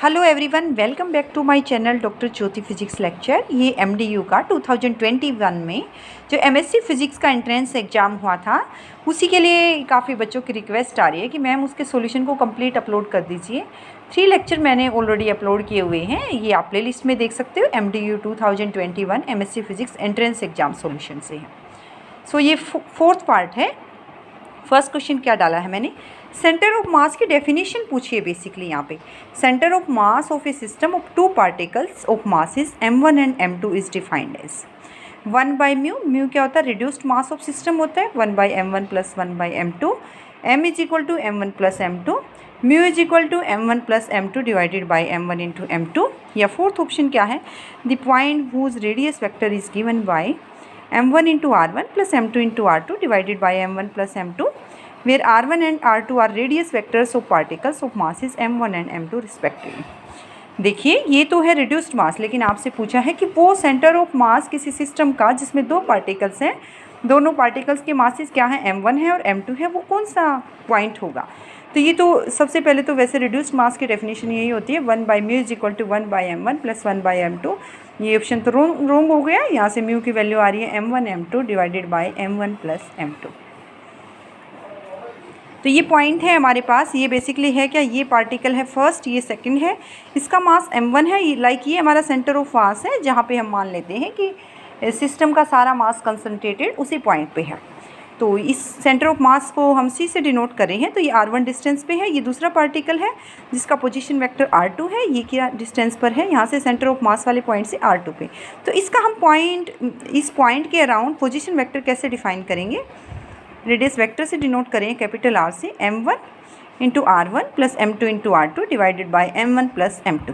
Hello everyone, welcome back to my channel doctor Jyoti physics lecture. ये MDU का 2021 में जो एमएससी फिजिक्स का एंट्रेंस एग्ज़ाम हुआ था उसी के लिए काफ़ी बच्चों की रिक्वेस्ट आ रही है कि मैम उसके सॉल्यूशन को कंप्लीट अपलोड कर दीजिए। 3 लेक्चर मैंने ऑलरेडी अपलोड किए हुए हैं, ये आप प्ले लिस्ट में देख सकते हो। MDU 2021 MSc physics entrance exam solution से है। सो ये 4th पार्ट है। फर्स्ट क्वेश्चन क्या डाला है मैंने, सेंटर ऑफ मास की डेफिनेशन पूछी है बेसिकली यहाँ पे। Centre of mass of a system of 2 particles of masses m1 and m2 is defined as 1/μ। Mu क्या होता है, रिड्यूस्ड मास ऑफ सिस्टम होता है 1/m1 plus 1/m2। m is equal to m1 plus m2, mu is equal to m1 plus m2 divided by m1 into m2। या fourth option क्या है, the point whose radius vector is given by m1 into r1 plus m2 into r2 divided by m1 plus m2, where r1 and r2 are radius vectors of particles of masses m1 and m2 respectively। देखिए ये तो है reduced मास, लेकिन आपसे पूछा है कि वो सेंटर ऑफ मास किसी सिस्टम का जिसमें 2 पार्टिकल्स हैं, दोनों पार्टिकल्स के मासेस क्या है, m1 है और m2 है, वो कौन सा पॉइंट होगा। तो ये तो सबसे पहले तो वैसे रिड्यूस्ड मास की डेफिनेशन यही होती है 1/μ is equal to 1/m1 plus 1/m2। ये ऑप्शन तो रॉन्ग हो गया। यहाँ से म्यू की वैल्यू आ रही है m1 m2 divided by m1 plus m2। तो ये पॉइंट है हमारे पास, ये बेसिकली है क्या, ये पार्टिकल है फर्स्ट, ये सेकंड है, इसका मास m1 है। लाइक ये हमारा सेंटर ऑफ मास है जहाँ पे हम मान लेते हैं कि सिस्टम का सारा मास कंसंट्रेटेड उसी पॉइंट पे है। तो इस सेंटर ऑफ मास को हम C से डिनोट कर रहे हैं। तो ये r1 डिस्टेंस पे है, ये दूसरा पार्टिकल है जिसका पोजीशन वेक्टर r2 है, ये क्या डिस्टेंस पर है, यहाँ से सेंटर ऑफ मास वाले पॉइंट से r2 पे। तो इसका हम इस पॉइंट के अराउंड पोजीशन वेक्टर कैसे डिफाइन करेंगे, रेडियस वेक्टर से डिनोट करें कैपिटल R से m1 into r1 plus m2 into r2 divided by m1 plus m2।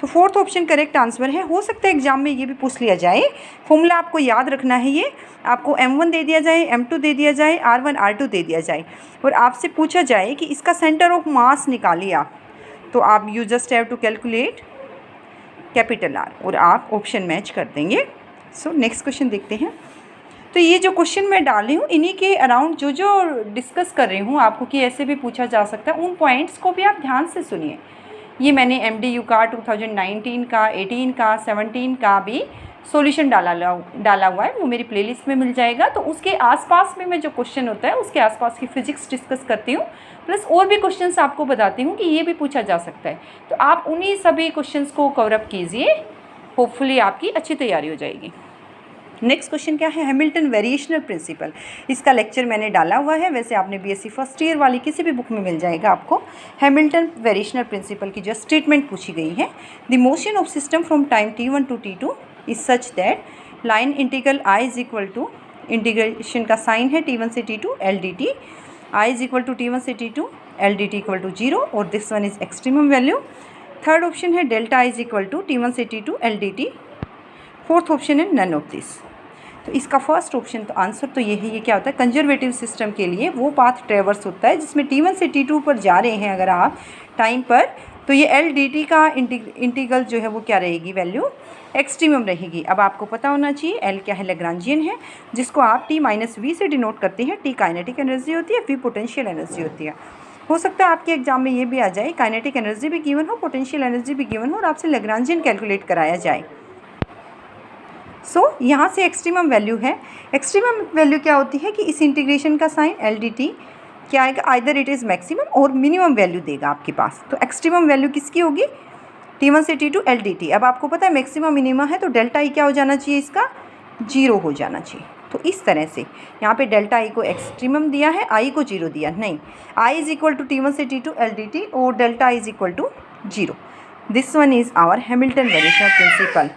तो फोर्थ ऑप्शन करेक्ट आंसर है। हो सकता है एग्जाम में ये भी पूछ लिया जाए, फॉर्मूला आपको याद रखना है। ये आपको m1 दे दिया जाए, m2 दे दिया जाए, r1 r2 दे दिया जाए और आपसे पूछा जाए कि इसका सेंटर ऑफ मास निकालिए आप, तो आप you just have to calculate capital R और आप ऑप्शन मैच कर देंगे। सो नेक्स्ट क्वेश्चन देखते हैं। तो ये जो क्वेश्चन मैं डाल रही हूँ इन्हीं के अराउंड जो डिस्कस कर रही हूँ आपको कि ऐसे भी पूछा जा सकता है, उन पॉइंट्स को भी आप ध्यान से सुनिए। ये मैंने एमडीयू का 2019 का 18 का 17 का भी सॉल्यूशन डाला हुआ है, वो मेरी प्लेलिस्ट में मिल जाएगा। तो उसके आसपास में मैं जो क्वेश्चन होता है उसके आसपास की फिजिक्स डिस्कस करती हूँ, प्लस और भी क्वेश्चंस आपको बताती हूँ कि ये भी पूछा जा सकता है। तो आप उन्हीं सभी क्वेश्चंस को कवर अप कीजिए, होपफुली आपकी अच्छी तैयारी हो जाएगी। नेक्स्ट क्वेश्चन क्या है, हैमिल्टन वेरिएशनल प्रिंसिपल। इसका लेक्चर मैंने डाला हुआ है, वैसे आपने बीएससी फर्स्ट ईयर वाली किसी भी बुक में मिल जाएगा आपको। हैमिल्टन वेरिएशनल प्रिंसिपल की जो स्टेटमेंट पूछी गई है, the motion of system from time t1 to t2 is such that line integral i is equal to, integration का साइन है t1 से t2 L D T, I is equal to t1 से t2 L D T equal to 0 और this one is extremum value. Third option है delta is equal to t1 से t2 L D T. Fourth option है none of this. तो इसका first option तो answer तो ये है, ये क्या होता है, कंजर्वेटिव सिस्टम के लिए वो पाथ ट्रेवर्स होता है जिसमें t1 से t2 पर जा रहे हैं अगर आप टाइम पर, तो ये एल डी टी का इंटीग्रल जो है वो क्या रहेगी, वैल्यू एक्सट्रीमम रहेगी। अब आपको पता होना चाहिए एल क्या है, लैग्रांजियन है, जिसको आप t माइनस वी से डिनोट करते हैं। t काइनेटिक एनर्जी होती है, v पोटेंशियल एनर्जी होती है। हो सकता है आपके एग्जाम में ये भी आ जाए, काइनेटिक एनर्जी भी गिवन हो, पोटेंशियल एनर्जी भी गिवन हो और आपसे लैग्रांजियन कैलकुलेट कराया जाए। सो यहाँ से एक्सट्रीमम वैल्यू है। एक्सट्रीमम वैल्यू क्या होती है कि इस इंटीग्रेशन का साइन एल डी टी क्या आएगा, आइदर इट इज़ मैक्सिमम और मिनिमम वैल्यू देगा आपके पास। तो एक्सट्रीमम वैल्यू किसकी होगी, t1 से t2 एल डी टी। अब आपको पता है मैक्सिमम मिनिमम है, तो डेल्टा ई क्या हो जाना चाहिए, इसका 0 हो जाना चाहिए। तो इस तरह से यहाँ पे डेल्टा ई को एक्सट्रीमम दिया है, आई को 0 दिया नहीं, आई इज इक्वल टू t1 से t2 एल डी टी और delta is equal to 0। This one is our Hamilton variational principle.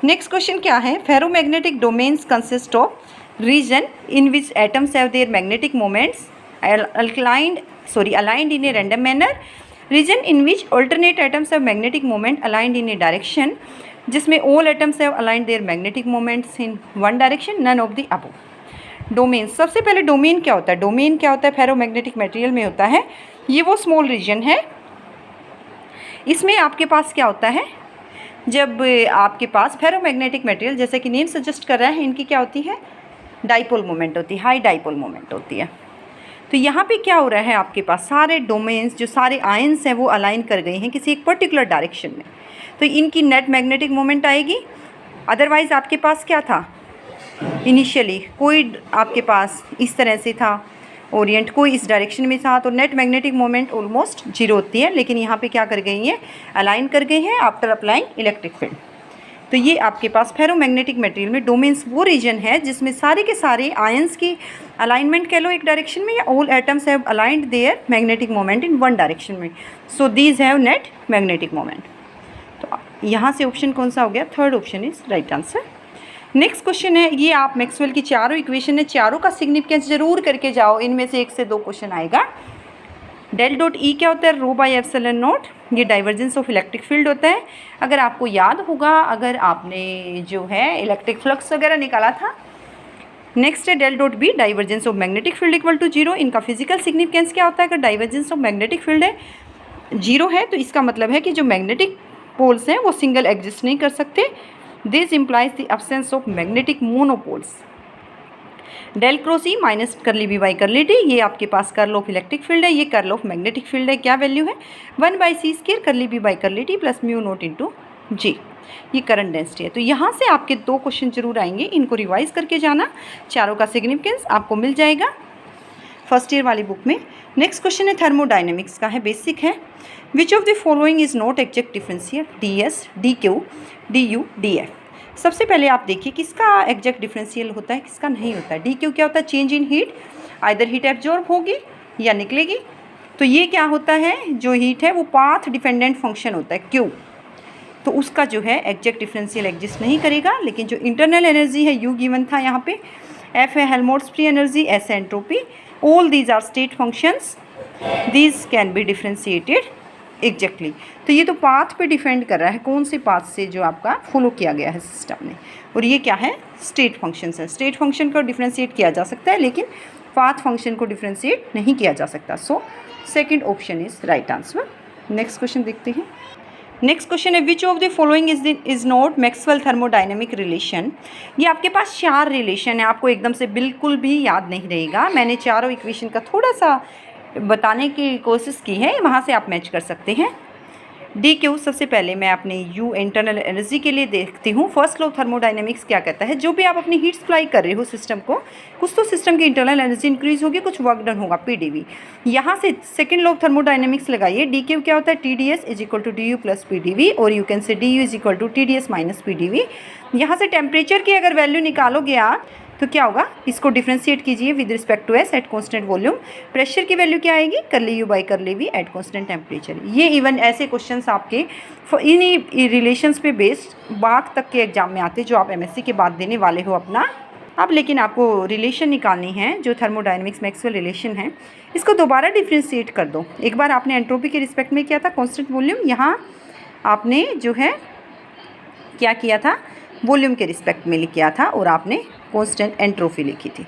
Next question क्या है, ferromagnetic domains consist of region in which atoms have their magnetic moments aligned in a random manner, region in which alternate atoms have magnetic moment aligned in a direction, जिसमें all atoms have aligned their magnetic moments in one direction, none of the above। Domain, सबसे पहले domain क्या होता है, domain क्या होता है, ferromagnetic material में होता है, ये वो स्मॉल रीजन है। इसमें आपके पास क्या होता है, जब आपके पास फेरोमैग्नेटिक मटेरियल जैसे कि नेम सजेस्ट कर रहा है, इनकी क्या होती है, डाइपोल मोमेंट होती है, हाई डाइपोल मोमेंट होती है। तो यहाँ पे क्या हो रहा है, आपके पास सारे डोमेन्स जो सारे आयंस हैं वो अलाइन कर गए हैं किसी एक पर्टिकुलर डायरेक्शन में, तो इनकी नेट मैग्नेटिक मोमेंट आएगी। अदरवाइज़ आपके पास क्या था, इनिशियली कोई आपके पास इस तरह से था ओरिएंट, कोई इस डायरेक्शन में था, तो net magnetic moment almost zero होती है। लेकिन यहाँ पे क्या कर गई है, अलाइन कर गई हैं आफ्टर अप्लाइंग इलेक्ट्रिक फील्ड। तो ये आपके पास फेरोमैग्नेटिक मटेरियल में डोमेन्स वो रीजन है जिसमें सारे के सारे आयंस की अलाइनमेंट कह लो एक डायरेक्शन में, या all atoms have aligned their magnetic moment in one direction में, so these have net magnetic moment. तो यहाँ से ऑप्शन कौन सा हो गया, third option is right answer. Next question है, ये आप मैक्सवेल की चारों इक्वेशन है, चारों का सिग्निफिकेंस जरूर करके जाओ, इनमें से 1 से 2 क्वेश्चन आएगा। डेल डॉट ई क्या होता है, रो बाई एप्सिलॉन नॉट, ये डाइवर्जेंस ऑफ इलेक्ट्रिक फील्ड होता है। अगर आपको याद होगा, अगर आपने जो है इलेक्ट्रिक फ्लक्स वगैरह निकाला था। नेक्स्ट है del dot B, divergence of magnetic field equal to zero. इनका फिजिकल सिग्निफिकेंस क्या होता है, अगर डाइवर्जेंस ऑफ मैग्नेटिक फील्ड है जीरो है तो इसका मतलब है कि जो मैग्नेटिक पोल्स हैं वो सिंगल एग्जिस्ट नहीं कर सकते। This implies the absence of magnetic monopoles. Del cross E minus curly B by curly T, ये आपके पास कर्ल ऑफ इलेक्ट्रिक फील्ड है, ये कर्ल ऑफ मैग्नेटिक फील्ड है। क्या वैल्यू है, 1/c² curly B by curly T plus mu naught into G, ये current density है। तो यहाँ से आपके 2 क्वेश्चन जरूर आएंगे, इनको रिवाइज करके जाना, चारों का सिग्निफिकेंस आपको मिल जाएगा फर्स्ट ईयर वाली बुक में। नेक्स्ट क्वेश्चन है थर्मोडाइनमिक्स का है, बेसिक है। Which of the following is not exact differential, ds, dq, du, df। सबसे पहले आप देखिए किसका एग्जैक्ट डिफरेंशियल होता है, किसका नहीं होता है। DQ क्या होता है, change in heat, either heat absorb होगी या निकलेगी। तो ये क्या होता है, जो हीट है वो पाथ डिपेंडेंट फंक्शन होता है Q, तो उसका जो है एग्जैक्ट डिफरेंशियल एग्जिस्ट नहीं करेगा। लेकिन जो इंटरनल एनर्जी है U गिवन था यहाँ पे, F है हेल्महोल्ट्ज़ फ्री एनर्जी, S है entropy, all these are state functions, these can be differentiated exactly. तो ये तो पाथ पे डिपेंड कर रहा है, कौन से पाथ से जो आपका फॉलो किया गया है सिस्टम ने, और ये क्या है, स्टेट फंक्शंस है। स्टेट फंक्शन को डिफरेंशिएट किया जा सकता है लेकिन पाथ फंक्शन को डिफरेंशिएट नहीं किया जा सकता। So second option is right answer. Next question देखते हैं। नेक्स्ट क्वेश्चन है which of the following is not Maxwell thermodynamic relation. ये आपके पास 4 रिलेशन है, आपको एकदम से बिल्कुल भी याद नहीं रहेगा, मैंने चारों इक्वेशन का थोड़ा सा बताने की कोशिश की है, वहाँ से आप मैच कर सकते हैं। DQ सबसे पहले मैं अपने U इंटरनल एनर्जी के लिए देखती हूँ। फर्स्ट लॉ ऑफ थर्मोडाइनमिक्स क्या कहता है, जो भी आप अपनी हीट सप्लाई कर रहे हो सिस्टम को, कुछ तो सिस्टम की इंटरनल एनर्जी इंक्रीज होगी, कुछ वर्क डन होगा PdV। यहाँ से सेकंड लॉ ऑफ थर्मोडाइनमिक्स लगाइए, DQ क्या होता है, TdS is equal to DU plus PdV, और you can say DU is equal to TdS minus PdV। यहाँ से टेम्परेचर की अगर वैल्यू निकालोगे आप तो क्या होगा, इसको डिफ्रेंशिएट कीजिए with respect to S at constant volume. Pressure की वैल्यू क्या आएगी, curly U by curly V at constant temperature. ये इवन ऐसे क्वेश्चंस आपके इन्हीं रिलेशंस पे बेस्ड बात तक के एग्जाम में आते जो आप MSc के बाद देने वाले हो अपना। अब लेकिन आपको रिलेशन निकालनी है, जो थर्मोडाइनमिक्स मैक्सवेल रिलेशन है, इसको दोबारा डिफ्रेंशिएट कर दो। एक बार आपने एंट्रोपी के रिस्पेक्ट में किया था कॉन्स्टेंट वॉल्यूम, यहाँ आपने जो है क्या किया था, वॉल्यूम के रिस्पेक्ट में किया था और आपने कांस्टेंट एंट्रोपी लिखी थी।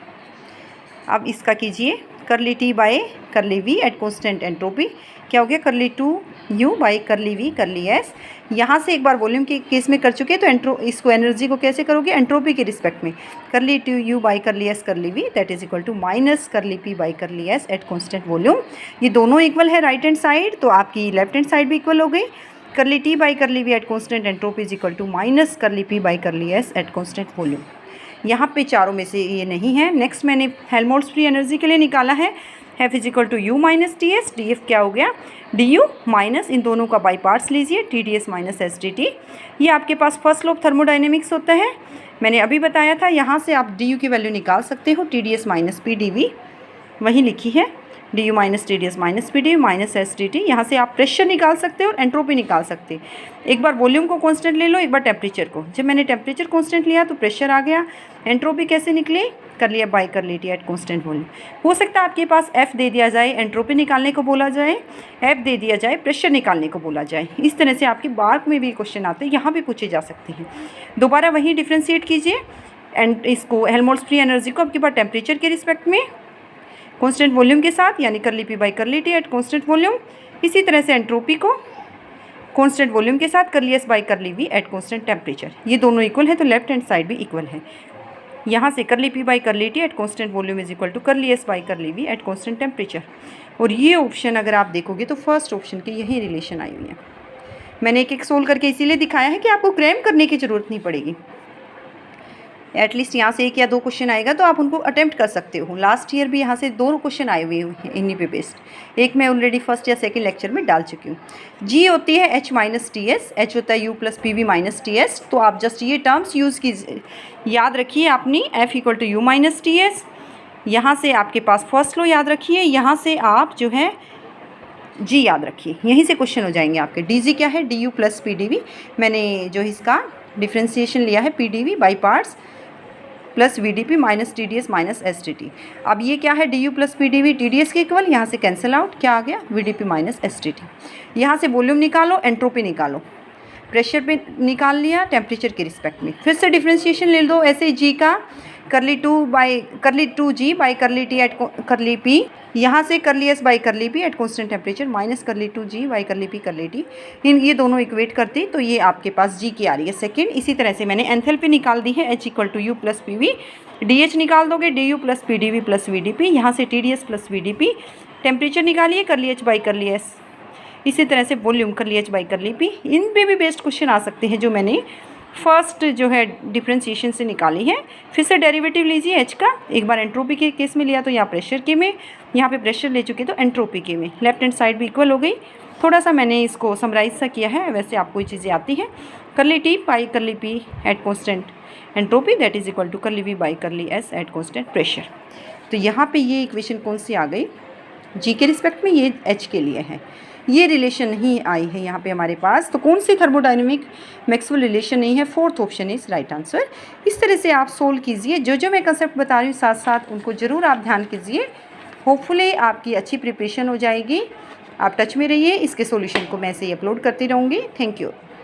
अब इसका कीजिए करली T by curly V at constant entropy, क्या हो गया, करली 2U बाई करली V करली S। यहाँ से एक बार वॉल्यूम के केस में कर चुके हैं तो इसको एनर्जी को कैसे करोगे, एंट्रोपी के रिस्पेक्ट में, करली 2U by curly S curly V that is equal to minus curly P by curly S at constant volume. ये दोनों इक्वल है राइट हैंड साइड, तो आपकी लेफ्ट हैंड साइड भी इक्वल हो गई। Curly T by curly V at constant entropy is equal to minus curly P by curly S at constant volume. यहाँ पे चारों में से ये नहीं है। नेक्स्ट मैंने हेल्महोल्ट्ज़ फ्री एनर्जी के लिए निकाला है, F is equal to U minus TS, DF क्या हो गया, DU माइनस इन दोनों का बाई पार्ट्स लीजिए, TdS माइनस SdT। ये आपके पास फर्स्ट लॉ ऑफ थर्मोडाइनमिक्स होता है, मैंने अभी बताया था। यहाँ से आप DU की वैल्यू निकाल सकते हो, TdS माइनस PdV वहीं लिखी है, DU minus TdS minus PdV minus SdT। यहाँ से आप प्रेशर निकाल सकते हो और एंट्रोपी निकाल सकते हैं। एक बार वॉल्यूम को कांस्टेंट ले लो, एक बार टेम्परेचर को। जब मैंने टेम्परेचर कांस्टेंट लिया तो प्रेशर आ गया, एंट्रोपी कैसे निकली, कर लिया बाई कर ली T एट कांस्टेंट वॉल्यूम। हो सकता है आपके पास F दे दिया जाए, एंट्रोपी निकालने को बोला जाए, F दे दिया जाए, प्रेशर निकालने को बोला जाए। इस तरह से आपके बार्क में भी क्वेश्चन आते हैं, यहाँ भी पूछे जा सकते हैं। दोबारा वही डिफ्रेंशिएट कीजिए एंड इसको हेल्महोल्ट्ज़ फ्री एनर्जी को आपके पास टेम्परेचर के रिस्पेक्ट में कांस्टेंट वॉल्यूम के साथ, यानी करली P बाई करली T एट कांस्टेंट वॉल्यूम। इसी तरह से एंट्रोपी को कांस्टेंट वॉल्यूम के साथ curly S by curly V at constant temperature. ये दोनों इक्वल है तो लेफ्ट हैंड साइड भी इक्वल है। यहाँ से curly P by curly T at constant volume is equal to curly S by curly V at constant temperature. और ये ऑप्शन अगर आप देखोगे तो फर्स्ट ऑप्शन की यही रिलेशन आई हुई है। मैंने एक एक सोल्व करके इसीलिए दिखाया है कि आपको क्रैम करने की ज़रूरत नहीं पड़ेगी। एटलीस्ट यहाँ से 1 या 2 क्वेश्चन आएगा तो आप उनको अटेम्प्ट कर सकते हो। लास्ट ईयर भी यहाँ से 2 क्वेश्चन आए हुए हैं इन्हीं पे बेस्ड। एक मैं ऑलरेडी फर्स्ट या सेकंड लेक्चर में डाल चुकी हूँ। जी होती है H minus T S, H होता है U plus P we minus T S. तो आप जस्ट ये टर्म्स यूज़ कीजिए, याद रखिए अपनी F equal to U minus T S. यहाँ से आपके पास फर्स्ट लॉ याद रखिए, यहाँ से आप जो है जी याद रखिए, यहीं से क्वेश्चन हो जाएंगे आपके। डी जी क्या है, D U plus P D V. मैंने जो इसका डिफ्रेंसिएशन लिया है P D V by parts plus V D P minus T D S minus S T T. अब ये क्या है, D U plus P D V T D S के इक्वल, यहाँ से कैंसिल आउट, क्या आ गया, V D P minus S T T. यहाँ से वॉल्यूम निकालो, एंट्रोपी निकालो, प्रेशर पे निकाल लिया, टेम्परेचर के रिस्पेक्ट में। फिर से डिफ्रेंशिएशन ले लो ऐसे जी का, curly two G by curly T at curly P, यहाँ से curly S by curly P at constant temperature minus curly two G by curly P curly T. इन ये दोनों इक्वेट करते तो ये आपके पास जी की आ रही है सेकेंड। इसी तरह से मैंने एंथैल्पी निकाल दी है, H equal to U plus P V, D H निकाल दोगे, D U plus P D V plus V D P, यहाँ से T D S plus V D P. Temperature निकालिए, curly H by curly S. इसी तरह से volume करली H by curly P. इन पे भी बेस्ड क्वेश्चन आ सकते हैं जो मैंने फर्स्ट जो है डिफ्रेंशिएशन से निकाली है। फिर से डेरिवेटिव लीजिए एच का, एक बार एंट्रोपी के केस में लिया तो यहाँ प्रेशर के में, यहाँ पे प्रेशर ले चुके तो एंट्रोपी के में। लेफ्ट हैंड साइड भी इक्वल हो गई। थोड़ा सा मैंने इसको समराइज सा किया है, वैसे आपको ये चीज़ें आती हैं। Curly T by curly P at constant entropy that is equal to curly V by curly S at constant pressure. तो यहाँ पे ये इक्वेशन कौन सी आ गई, जी के रिस्पेक्ट में, ये एच के लिए है। ये रिलेशन नहीं आई है यहाँ पे हमारे पास, तो कौन सी थर्मोडायनेमिक मैक्सवेल रिलेशन नहीं है, fourth option is right answer. इस तरह से आप सोल्व कीजिए, जो मैं कंसेप्ट बता रही हूँ साथ साथ उनको ज़रूर आप ध्यान कीजिए। होपफुली आपकी अच्छी प्रिपरेशन हो जाएगी। आप टच में रहिए, इसके सॉल्यूशन को मैं ऐसे ही अपलोड करती रहूँगी। Thank you.